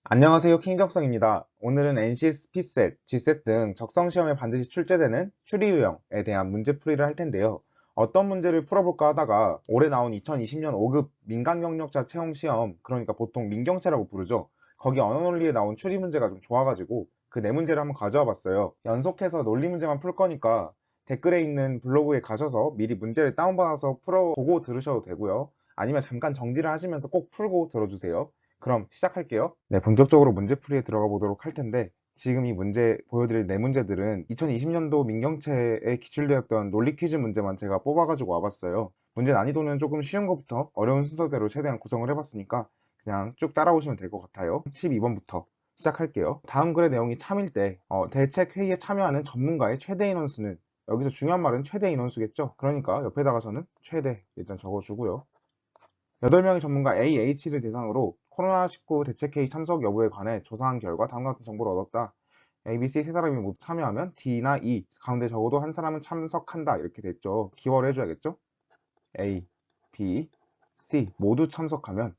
안녕하세요. 킹덕성입니다. 오늘은 NCS, Pset, Gset 등 적성시험에 반드시 출제되는 추리 유형에 대한 문제풀이를 할 텐데요. 어떤 문제를 풀어볼까 하다가 올해 나온 2020년 5급 민간경력자 채용시험, 그러니까 보통 민경채라고 부르죠. 거기 언어논리에 나온 추리 문제가 좀 좋아가지고 그 네 문제를 한번 가져와 봤어요. 연속해서 논리 문제만 풀 거니까 댓글에 있는 블로그에 가셔서 미리 문제를 다운받아서 풀어보고 들으셔도 되고요. 아니면 잠깐 정지를 하시면서 꼭 풀고 들어주세요. 그럼 시작할게요. 네, 본격적으로 문제풀이에 들어가 보도록 할 텐데, 지금 이 문제 보여드릴 네 문제들은 2020년도 민경채에 기출되었던 논리 퀴즈 문제만 제가 뽑아가지고 와봤어요. 문제 난이도는 조금 쉬운 것부터 어려운 순서대로 최대한 구성을 해봤으니까 그냥 쭉 따라오시면 될 것 같아요. 12번부터 시작할게요. 다음 글의 내용이 참일 때 대책 회의에 참여하는 전문가의 최대 인원수는, 여기서 중요한 말은 최대 인원수겠죠. 그러니까 옆에다가 저는 최대 일단 적어주고요. 8명의 전문가 AH를 대상으로 코로나19 대책회의 참석 여부에 관해 조사한 결과 다음과 같은 정보를 얻었다. A, B, C 세 사람이 모두 참여하면 D나 E 가운데 적어도 한 사람은 참석한다 이렇게 됐죠. 기월을 해줘야겠죠. A, B, C 모두 참석하면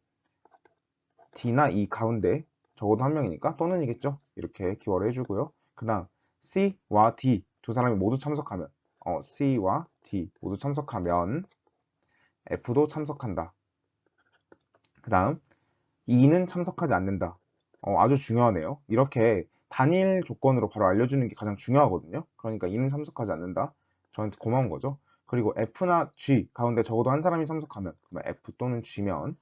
D나 E 가운데 적어도 한 명이니까 또는이겠죠. 이렇게 기월을 해주고요. 그 다음 C와 D 두 사람이 모두 참석하면 C와 D 모두 참석하면 F도 참석한다. 그 다음 E는 참석하지 않는다. 아주 중요하네요. 이렇게 단일 조건으로 바로 알려주는 게 가장 중요하거든요. 그러니까 E는 참석하지 않는다. 저한테 고마운 거죠. 그리고 F나 G 가운데 적어도 한 사람이 참석하면, 그러면 F 또는 G면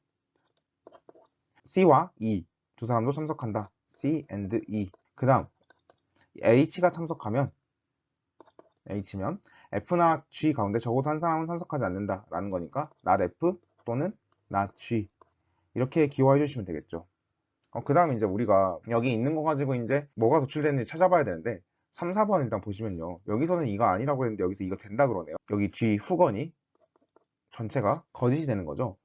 C와 E 두 사람도 참석한다. C and E. 그 다음 H가 참석하면, H면 F나 G 가운데 적어도 한 사람은 참석하지 않는다 라는 거니까 not F 또는 not G 이렇게 기호해 주시면 되겠죠. 그 다음에 이제 우리가 여기 있는 거 가지고 이제 뭐가 도출됐는지 찾아봐야 되는데 3, 4번 일단 보시면요. 여기서는 이가 아니라고 했는데 여기서 이가 된다 그러네요. 여기 G 후건이 전체가 거짓이 되는 거죠.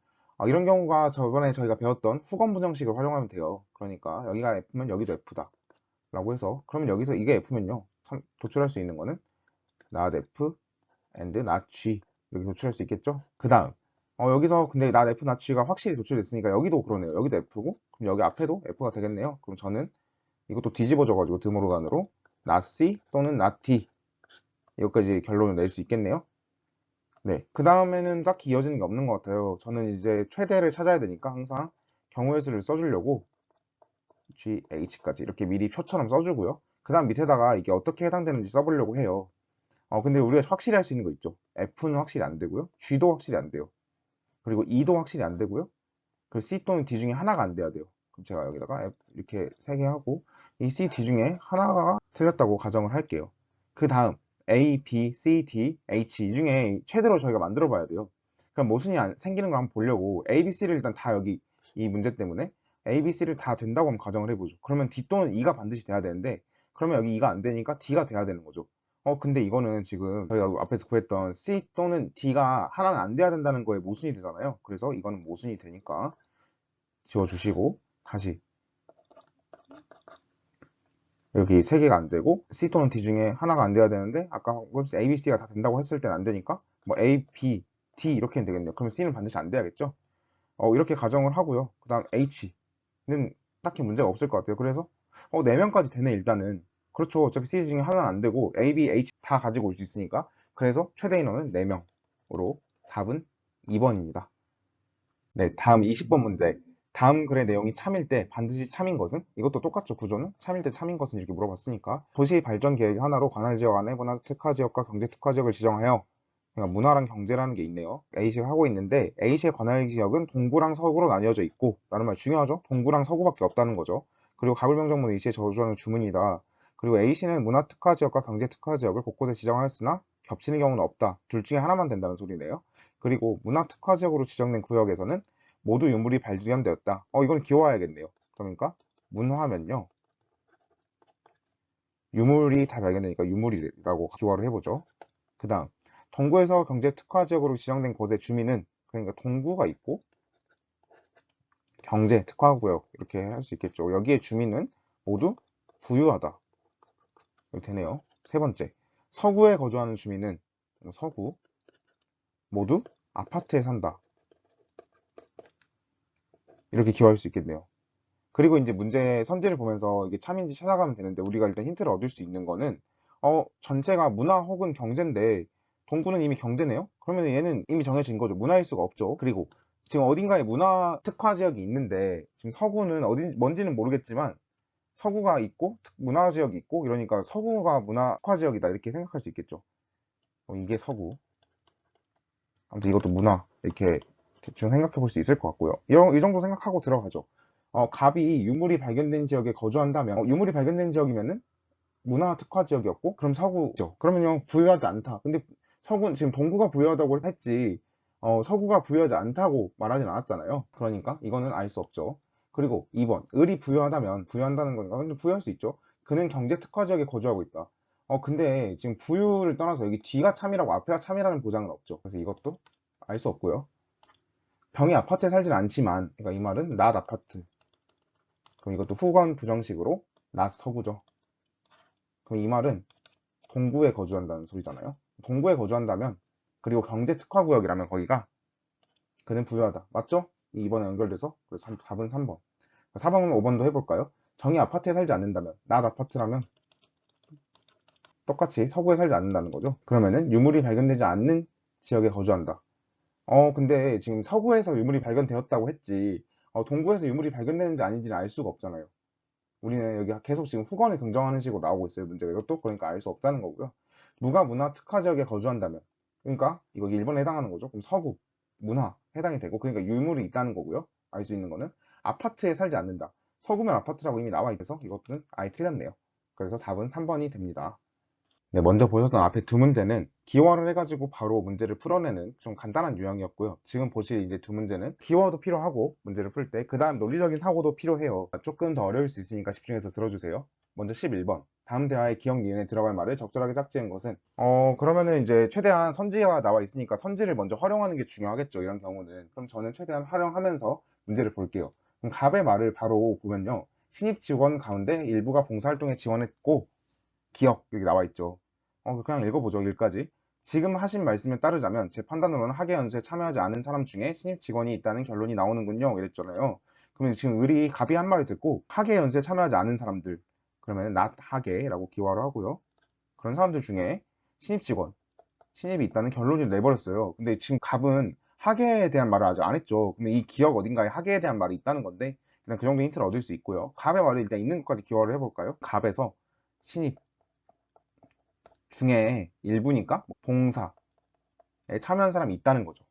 이런 경우가 저번에 저희가 배웠던 후건 분형식을 활용하면 돼요. 그러니까 여기가 F면 여기도 F다 라고 해서, 그러면 여기서 이게 F면요. 도출할 수 있는 거는 not F and not G 이렇게 도출할 수 있겠죠. 그 다음 여기서 근데 not F, not G가 확실히 도출됐으니까 여기도 그러네요. 여기도 F고 그럼 여기 앞에도 F가 되겠네요. 그럼 저는 이것도 뒤집어져가지고 드모르간으로 not C 또는 not D 여기까지 결론을 낼 수 있겠네요. 네, 그 다음에는 딱히 이어지는 게 없는 것 같아요. 저는 이제 최대를 찾아야 되니까 항상 경우의 수를 써주려고 GH까지 이렇게 미리 표처럼 써주고요. 그 다음 밑에다가 이게 어떻게 해당되는지 써보려고 해요. 근데 우리가 확실히 할 수 있는 거 있죠. F는 확실히 안 되고요. G도 확실히 안 돼요. 그리고 E도 확실히 안 되고요. 그리고 C 또는 D 중에 하나가 안 돼야 돼요. 그럼 제가 여기다가 이렇게 3개 하고 이 C, D 중에 하나가 틀렸다고 가정을 할게요. 그 다음 A, B, C, D, H 이 중에 최대로 저희가 만들어 봐야 돼요. 그럼 모순이 생기는 걸 한번 보려고 A, B, C를 일단 다 여기 이 문제 때문에 A, B, C를 다 된다고 한번 가정을 해보죠. 그러면 D 또는 E가 반드시 돼야 되는데, 그러면 여기 E가 안 되니까 D가 돼야 되는 거죠. 근데 이거는 지금 저희가 앞에서 구했던 C 또는 D가 하나는 안 돼야 된다는 거에 모순이 되잖아요. 그래서 이거는 모순이 되니까 지워주시고, 다시 여기 세 개가 안 되고 C 또는 D 중에 하나가 안 돼야 되는데, 아까 A, B, C가 다 된다고 했을 때는 안 되니까 뭐 A, B, D 이렇게 하면 되겠네요. 그러면 C는 반드시 안 돼야겠죠. 이렇게 가정을 하고요. 그 다음 H는 딱히 문제가 없을 것 같아요. 그래서 4명까지 되네 일단은. 그렇죠. 어차피 C 중에 하나는 안 되고 A, B, H 다 가지고 올 수 있으니까. 그래서 최대 인원은 4명으로 답은 2번입니다. 네, 다음 20번 문제. 다음 글의 내용이 참일 때 반드시 참인 것은? 이것도 똑같죠, 구조는? 참일 때 참인 것은 이렇게 물어봤으니까. 도시 발전 계획 하나로 관할 지역 안에 문화 특화 지역과 경제 특화 지역을 지정하여, 그러니까 문화랑 경제라는 게 있네요. A시가 하고 있는데 A시의 관할 지역은 동구랑 서구로 나뉘어져 있고, 라는 말 중요하죠? 동구랑 서구밖에 없다는 거죠. 그리고 가불명정문 A시의 저주하는 주문이다. 그리고 A시는 문화 특화 지역과 경제 특화 지역을 곳곳에 지정하였으나 겹치는 경우는 없다. 둘 중에 하나만 된다는 소리네요. 그리고 문화 특화 지역으로 지정된 구역에서는 모두 유물이 발견되었다. 이건 기호화야겠네요. 그러니까 문화면요. 유물이 다 발견되니까 유물이라고 기호화를 해보죠. 그 다음 동구에서 경제 특화 지역으로 지정된 곳의 주민은, 그러니까 동구가 있고 경제 특화 구역 이렇게 할 수 있겠죠. 여기에 주민은 모두 부유하다. 이렇게 되네요. 세 번째, 서구에 거주하는 주민은 서구 모두 아파트에 산다. 이렇게 기호할 수 있겠네요. 그리고 이제 문제 선지를 보면서 이게 참인지 찾아가면 되는데 우리가 일단 힌트를 얻을 수 있는 거는 전체가 문화 혹은 경제인데 동구는 이미 경제네요? 그러면 얘는 이미 정해진 거죠. 문화일 수가 없죠. 그리고 지금 어딘가에 문화 특화 지역이 있는데 지금 서구는 어디 뭔지는 모르겠지만 서구가 있고 문화 지역이 있고 이러니까 서구가 문화 특화 지역이다 이렇게 생각할 수 있겠죠. 이게 서구. 아무튼 이것도 문화 이렇게 대충 생각해 볼 수 있을 것 같고요. 이 정도 생각하고 들어가죠. 갑이 유물이 발견된 지역에 거주한다면 유물이 발견된 지역이면은 문화 특화 지역이었고 그럼 서구죠. 그러면요 부유하지 않다. 근데 서구 지금 동구가 부유하다고 했지 서구가 부유하지 않다고 말하진 않았잖아요. 그러니까 이거는 알 수 없죠. 그리고 2번 을이 부유하다면 부유한다는 건가? 근데 부유할 수 있죠. 그는 경제 특화 지역에 거주하고 있다. 근데 지금 부유를 떠나서 여기 뒤가 참이라고 앞에가 참이라는 보장은 없죠. 그래서 이것도 알 수 없고요. 병이 아파트에 살진 않지만 그러니까 이 말은 낫 아파트. 그럼 이것도 후건 부정식으로 낫 서구죠. 그럼 이 말은 동구에 거주한다는 소리잖아요. 동구에 거주한다면 그리고 경제 특화 구역이라면 거기가 그는 부유하다. 맞죠? 2번에 연결돼서 그래서 답은 3번. 4번, 5번도 해볼까요? 정이 아파트에 살지 않는다면 낫 아파트라면 똑같이 서구에 살지 않는다는 거죠. 그러면은 유물이 발견되지 않는 지역에 거주한다. 근데 지금 서구에서 유물이 발견되었다고 했지 동구에서 유물이 발견되는지 아닌지는 알 수가 없잖아요. 우리는 여기 계속 지금 후건을 긍정하는 식으로 나오고 있어요. 문제가 이것도 그러니까 알 수 없다는 거고요. 누가 문화 특화 지역에 거주한다면 그러니까 이거 1번에 해당하는 거죠. 그럼 서구 문화 해당이 되고 그러니까 유물이 있다는 거고요. 알 수 있는 거는 아파트에 살지 않는다. 서구면 아파트라고 이미 나와 있어서 이것은 아예 틀렸네요. 그래서 답은 3번이 됩니다. 네, 먼저 보셨던 앞에 두 문제는 기화를 해가지고 바로 문제를 풀어내는 좀 간단한 유형이었고요. 지금 보실 이제 두 문제는 기화도 필요하고 문제를 풀 때 그 다음 논리적인 사고도 필요해요. 조금 더 어려울 수 있으니까 집중해서 들어주세요. 먼저 11번. 다음 대화의 기억 니은에 들어갈 말을 적절하게 짝지은 것은 그러면은 이제 최대한 선지가 나와 있으니까 선지를 먼저 활용하는 게 중요하겠죠. 이런 경우는. 그럼 저는 최대한 활용하면서 문제를 볼게요. 그럼 갑의 말을 바로 보면요. 신입 직원 가운데 일부가 봉사활동에 지원했고 기억 여기 나와 있죠. 그냥 읽어보죠. 여기까지. 지금 하신 말씀에 따르자면 제 판단으로는 학예 연수에 참여하지 않은 사람 중에 신입 직원이 있다는 결론이 나오는군요. 이랬잖아요. 그러면 지금 을이 갑이 한 말을 듣고 학예 연수에 참여하지 않은 사람들 그러면 not 학예라고 기화를 하고요. 그런 사람들 중에 신입 직원, 신입이 있다는 결론을 내버렸어요. 근데 지금 갑은 학예에 대한 말을 아직 안 했죠. 그러면 이 기억 어딘가에 학예에 대한 말이 있다는 건데 일단 그 정도 힌트를 얻을 수 있고요. 갑의 말을 일단 있는 것까지 기화를 해볼까요? 갑에서 신입 중에 일부니까 봉사에 참여한 사람이 있다는 거죠.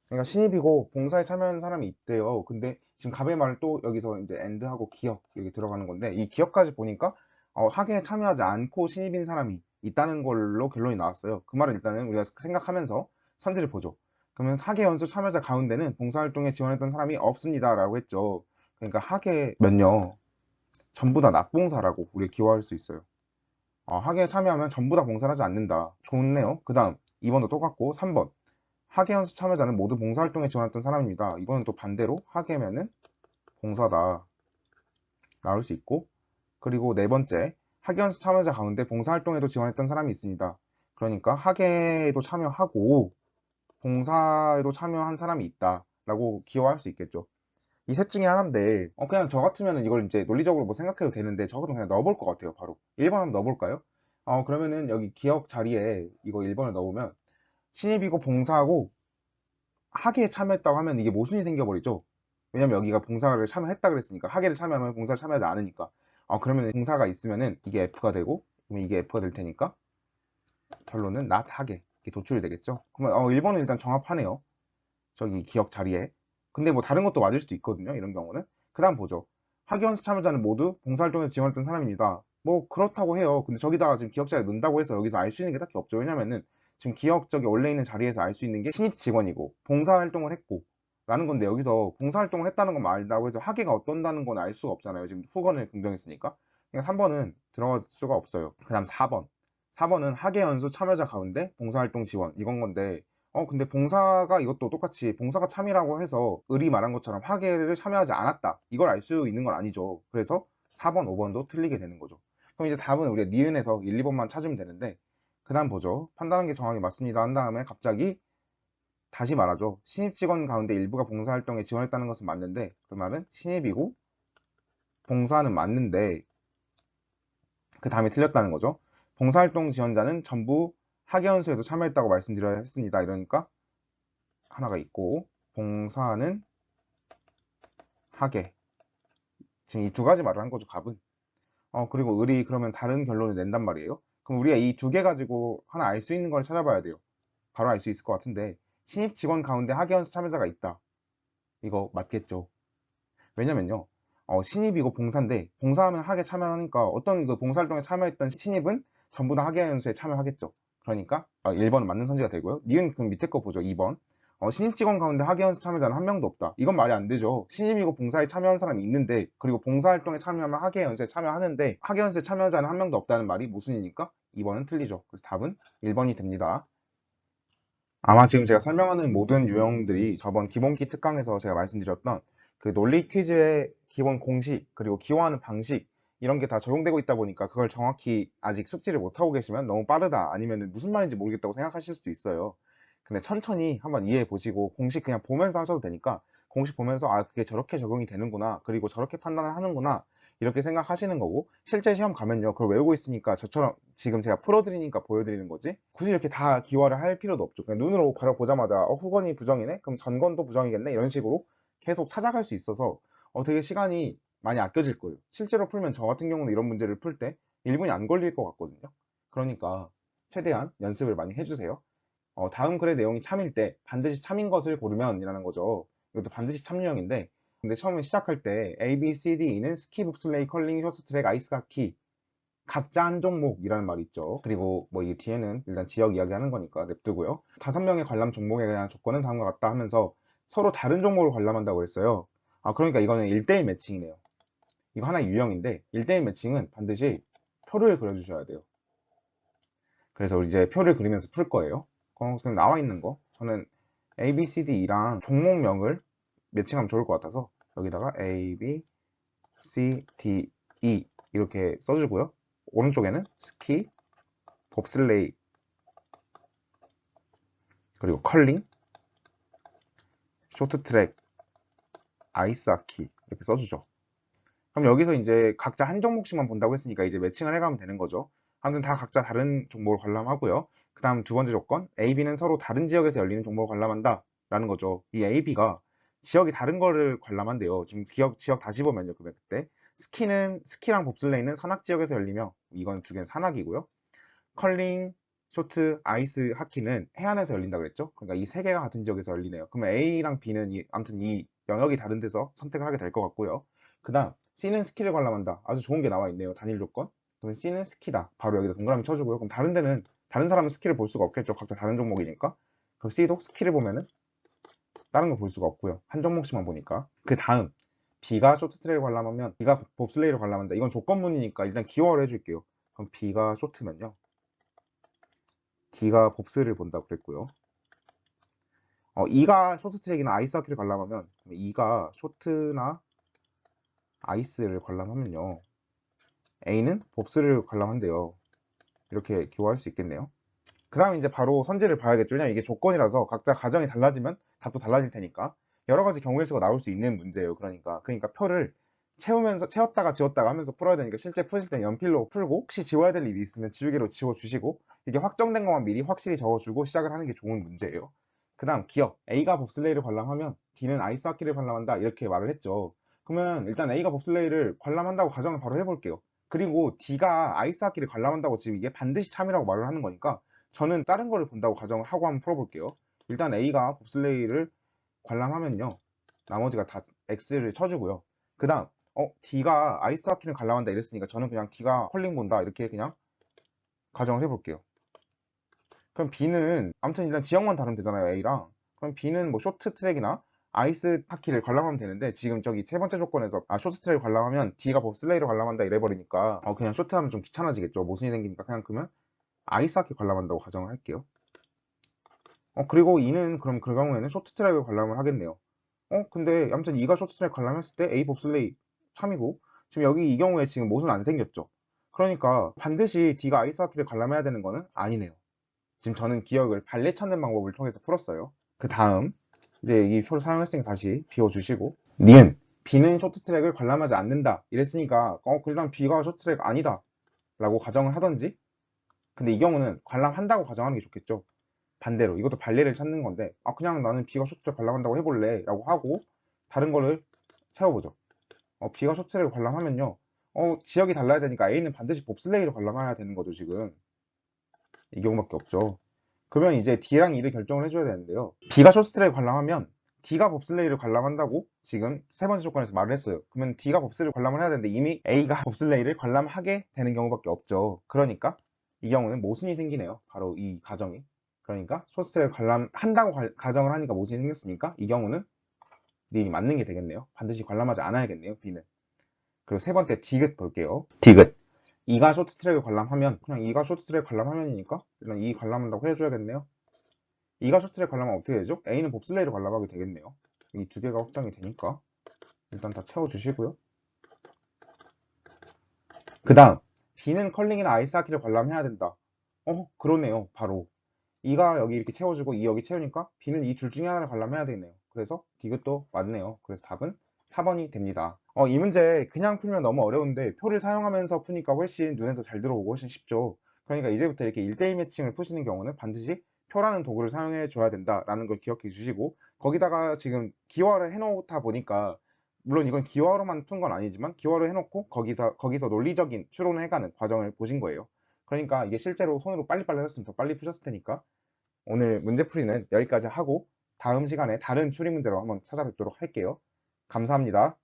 그러니까 신입이고 봉사에 참여한 사람이 있대요. 근데 지금 갑의 말을 또 여기서 이제 end하고 기억 여기 들어가는 건데 이 기억까지 보니까 학예에 참여하지 않고 신입인 사람이 있다는 걸로 결론이 나왔어요. 그 말을 일단은 우리가 생각하면서 선지를 보죠. 그러면 학예 연수 참여자 가운데는 봉사활동에 지원했던 사람이 없습니다 라고 했죠. 그러니까 학예면요 전부 다 낙봉사라고 우리가 기호할 수 있어요. 학예에 참여하면 전부 다 봉사를 하지 않는다. 좋네요. 그 다음 2번도 똑같고 3번 학예 연수 참여자는 모두 봉사활동에 지원했던 사람입니다. 이거는 또 반대로 학예면은 봉사다 나올 수 있고 그리고 네 번째 학예 연수 참여자 가운데 봉사활동에도 지원했던 사람이 있습니다. 그러니까 학예에도 참여하고 봉사에도 참여한 사람이 있다 라고 기호할 수 있겠죠. 이 셋 중에 하나인데 그냥 저 같으면 이걸 이제 논리적으로 뭐 생각해도 되는데 적어도 그냥 넣어볼 것 같아요. 바로 1번 한번 넣어볼까요? 그러면은 여기 기억 자리에 이거 1번을 넣으면 신입이고 봉사하고 학예에 참여했다고 하면 이게 모순이 생겨버리죠. 왜냐면 여기가 봉사를 참여했다 그랬으니까 학예를 참여하면 봉사를 참여하지 않으니까 그러면 봉사가 있으면은 이게 F가 되고 그러면 이게 F가 될 테니까 결론은 not 학예 이렇게 도출이 되겠죠. 그러면 1번은 일단 정합하네요. 저기 기억 자리에. 근데 뭐 다른 것도 맞을 수도 있거든요. 이런 경우는. 그 다음 보죠. 학예연수 참여자는 모두 봉사활동에서 지원했던 사람입니다. 뭐 그렇다고 해요. 근데 저기다가 지금 기억 자리에 넣는다고 해서 여기서 알 수 있는 게 딱히 없죠. 왜냐면은 지금 기억 저기 원래 있는 자리에서 알 수 있는 게 신입 직원이고 봉사활동을 했고 라는 건데 여기서 봉사활동을 했다는 건 알다고 해서 학예가 어떤다는 건 알 수가 없잖아요. 지금 후건을 긍정했으니까. 그러니까 3번은 들어갈 수가 없어요. 그 다음 4번. 4번은 학예연수 참여자 가운데 봉사활동 지원 이건 건데 근데 봉사가 이것도 똑같이 봉사가 참이라고 해서 을이 말한 것처럼 학예를 참여하지 않았다. 이걸 알 수 있는 건 아니죠. 그래서 4번, 5번도 틀리게 되는 거죠. 그럼 이제 답은 우리가 니은에서 1, 2번만 찾으면 되는데 그 다음 보죠. 판단한 게 정확히 맞습니다. 한 다음에 갑자기 다시 말하죠. 신입 직원 가운데 일부가 봉사활동에 지원했다는 것은 맞는데 그 말은 신입이고 봉사는 맞는데 그 다음에 틀렸다는 거죠. 봉사활동 지원자는 전부 학예연수에도 참여했다고 말씀드려야 했습니다. 이러니까 하나가 있고 봉사는 학예. 지금 이 두 가지 말을 한 거죠, 갑은. 그리고 을이 그러면 다른 결론을 낸단 말이에요. 그럼 우리가 이 두 개 가지고 하나 알 수 있는 걸 찾아봐야 돼요. 바로 알 수 있을 것 같은데 신입 직원 가운데 학예연수 참여자가 있다. 이거 맞겠죠? 왜냐면요. 신입이고 봉사인데 봉사하면 학에 참여하니까 어떤 그 봉사활동에 참여했던 신입은 전부 다 학예연수에 참여하겠죠. 그러니까 1번은 맞는 선지가 되고요. 니은 그럼 밑에 거 보죠. 2번. 신입 직원 가운데 학예연수 참여자는 한 명도 없다. 이건 말이 안 되죠. 신입이고 봉사에 참여한 사람이 있는데 그리고 봉사활동에 참여하면 학예연수에 참여하는데 학예연수에 참여자는 한 명도 없다는 말이 모순이니까 2번은 틀리죠. 그래서 답은 1번이 됩니다. 아마 지금 제가 설명하는 모든 유형들이 저번 기본기 특강에서 제가 말씀드렸던 그 논리 퀴즈의 기본 공식, 그리고 기호하는 방식, 이런 게 다 적용되고 있다 보니까 그걸 정확히 아직 숙지를 못하고 계시면 너무 빠르다, 아니면 무슨 말인지 모르겠다고 생각하실 수도 있어요. 근데 천천히 한번 이해해 보시고 공식 그냥 보면서 하셔도 되니까 공식 보면서 아, 그게 저렇게 적용이 되는구나, 그리고 저렇게 판단을 하는구나, 이렇게 생각하시는 거고, 실제 시험 가면요 그걸 외우고 있으니까 저처럼 지금 제가 풀어드리니까 보여드리는 거지 굳이 이렇게 다 기화를 할 필요도 없죠. 그냥 눈으로 바로 보자마자 후건이 부정이네? 그럼 전건도 부정이겠네? 이런 식으로 계속 찾아갈 수 있어서 되게 시간이 많이 아껴질 거예요. 실제로 풀면 저 같은 경우는 이런 문제를 풀 때 1분이 안 걸릴 것 같거든요. 그러니까 최대한 연습을 많이 해주세요. 다음 글의 내용이 참일 때 반드시 참인 것을 고르면 이라는 거죠. 이것도 반드시 참 유형인데, 근데 처음에 시작할 때 A, B, C, D는 스키, 봅슬레이, 컬링, 쇼트트랙, 아이스하키 각자 한 종목이라는 말이 있죠. 그리고 뭐 이 뒤에는 일단 지역 이야기하는 거니까 냅두고요. 5명의 관람 종목에 대한 조건은 다음과 같다 하면서 서로 다른 종목을 관람한다고 했어요. 그러니까 이거는 1대1 매칭이네요. 이거 하나의 유형인데 1대1 매칭은 반드시 표를 그려주셔야 돼요. 그래서 이제 표를 그리면서 풀 거예요. 그냥 나와 있는 거 저는 A, B, C, D랑 종목명을 매칭하면 좋을 것 같아서 여기다가 A, B, C, D, E 이렇게 써주고요. 오른쪽에는 스키, 봅슬레이, 그리고 컬링, 쇼트트랙, 아이스하키 이렇게 써주죠. 그럼 여기서 이제 각자 한 종목씩만 본다고 했으니까 이제 매칭을 해가면 되는 거죠. 아무튼 다 각자 다른 종목을 관람하고요. 그 다음 두 번째 조건, A, B는 서로 다른 지역에서 열리는 종목을 관람한다 라는 거죠. 이 A, B가 지역이 다른 거를 관람한대요. 지금 지역 다시 보면요. 그때 스키랑 봅슬레이는 산악 지역에서 열리며, 이건 두 개는 산악이고요. 컬링, 쇼트, 아이스 하키는 해안에서 열린다 그랬죠. 그러니까 이 세 개가 같은 지역에서 열리네요. 그러면 A랑 B는 아무튼 이 영역이 다른 데서 선택을 하게 될 것 같고요. 그 다음 C는 스키를 관람한다. 아주 좋은 게 나와 있네요. 단일 조건. 그러면 C는 스키다. 바로 여기다 동그라미 쳐주고요. 그럼 다른 사람은 스키를 볼 수가 없겠죠. 각자 다른 종목이니까. 그럼 C도 스키를 보면은 다른 걸 볼 수가 없고요. 한 종목씩만 보니까. 그 다음 B가 쇼트트랙을 관람하면 B가 봅슬레이를 관람한다. 이건 조건문이니까 일단 기호를 해줄게요. 그럼 B가 쇼트면요, D가 봅스를 본다고 그랬고요. E가 쇼트트랙이나 아이스하키를 관람하면 E가 쇼트나 아이스를 관람하면요, A는 봅스를 관람한대요. 이렇게 기호할 수 있겠네요. 그 다음에 이제 바로 선지를 봐야겠죠. 왜냐면 이게 조건이라서 각자 가정이 달라지면 답도 달라질 테니까 여러 가지 경우의 수가 나올 수 있는 문제예요. 그러니까 표를 채웠다가 지웠다가 하면서 풀어야 되니까 실제 푸실 때 연필로 풀고, 혹시 지워야 될 일이 있으면 지우개로 지워주시고, 이게 확정된 것만 미리 확실히 적어주고 시작을 하는 게 좋은 문제예요. 그 다음 기억, A가 봅슬레이를 관람하면 D는 아이스하키를 관람한다 이렇게 말을 했죠. 그러면 일단 A가 봅슬레이를 관람한다고 가정을 바로 해볼게요. 그리고 D가 아이스하키를 관람한다고 지금 이게 반드시 참이라고 말을 하는 거니까 저는 다른 거를 본다고 가정을 하고 한번 풀어볼게요. 일단 A가 봅슬레이를 관람하면요, 나머지가 다 X를 쳐주고요. 그 다음 D가 아이스하키를 관람한다 이랬으니까 저는 그냥 D가 컬링 본다 이렇게 그냥 가정을 해볼게요. 그럼 B는 아무튼 일단 지역만 다르면 되잖아요, A랑. 그럼 B는 뭐 쇼트트랙이나 아이스하키를 관람하면 되는데, 지금 저기 세 번째 조건에서 쇼트트랙을 관람하면 D가 봅슬레이를 관람한다 이래버리니까 그냥 쇼트하면 좀 귀찮아지겠죠. 모순이 생기니까 그냥 그러면 아이스하키 관람한다고 가정을 할게요. 그리고 E는 그럼 그 경우에는 쇼트트랙을 관람을 하겠네요. 근데 아무튼 E가 쇼트트랙 관람했을 때 A 봅슬레이 참이고, 지금 여기 이 경우에 지금 모순 안 생겼죠. 그러니까 반드시 D가 아이스하키를 관람해야 되는 거는 아니네요. 지금 저는 기억을 발레 찾는 방법을 통해서 풀었어요. 그 다음 이제 이 표를 사용했으니까 다시 비워주시고, 니은 B는 쇼트트랙을 관람하지 않는다 이랬으니까 그냥 B가 쇼트트랙 아니다 라고 가정을 하던지, 근데 이 경우는 관람한다고 가정하는 게 좋겠죠. 반대로 이것도 발레를 찾는 건데 그냥 나는 B가 쇼트트랙 관람한다고 해볼래 라고 하고 다른 거를 채워보죠. B가 쇼트트랙을 관람하면요, 지역이 달라야 되니까 A는 반드시 봅슬레이를 관람해야 되는 거죠. 지금 이 경우밖에 없죠. 그러면 이제 D랑 E를 결정을 해줘야 되는데요, B가 쇼트트랙을 관람하면 D가 봅슬레이를 관람한다고 지금 세 번째 조건에서 말을 했어요. 그러면 D가 봅슬레이를 관람을 해야 되는데 이미 A가 봅슬레이를 관람하게 되는 경우밖에 없죠. 그러니까 이 경우는 모순이 생기네요. 바로 이 가정이. 그러니까 쇼트트랙을 관람한다고 가정을 하니까 모순이 생겼으니까 이 경우는 네 맞는 게 되겠네요. 반드시 관람하지 않아야겠네요. B는. 그리고 세 번째 디귿 볼게요. 디귿. E가 쇼트트랙을 관람하면 그냥 E가 쇼트트랙 관람하면이니까 일단 E 관람한다고 해줘야겠네요. E가 쇼트트랙 관람하면 어떻게 되죠? A는 봅슬레이를 관람하게 되겠네요. 이 두 개가 확정이 되니까 일단 다 채워주시고요. 그 다음 B는 컬링이나 아이스하키를 관람해야 된다. 그러네요. 바로 E가 여기 이렇게 채워주고 E 여기 채우니까 B는 이 둘 중에 하나를 관람해야 되겠네요. 그래서 디귿도 맞네요. 그래서 답은 4번이 됩니다. 이 문제 그냥 풀면 너무 어려운데 표를 사용하면서 푸니까 훨씬 눈에도 잘 들어오고 훨씬 쉽죠. 그러니까 이제부터 이렇게 1대1 매칭을 푸시는 경우는 반드시 표라는 도구를 사용해 줘야 된다라는 걸 기억해 주시고, 거기다가 지금 기화를 해놓다 보니까 물론 이건 기화로만 푼 건 아니지만 기화를 해놓고 거기서 논리적인 추론을 해가는 과정을 보신 거예요. 그러니까 이게 실제로 손으로 빨리빨리 하셨으면 더 빨리 푸셨을 테니까 오늘 문제풀이는 여기까지 하고 다음 시간에 다른 추리 문제로 한번 찾아뵙도록 할게요. 감사합니다.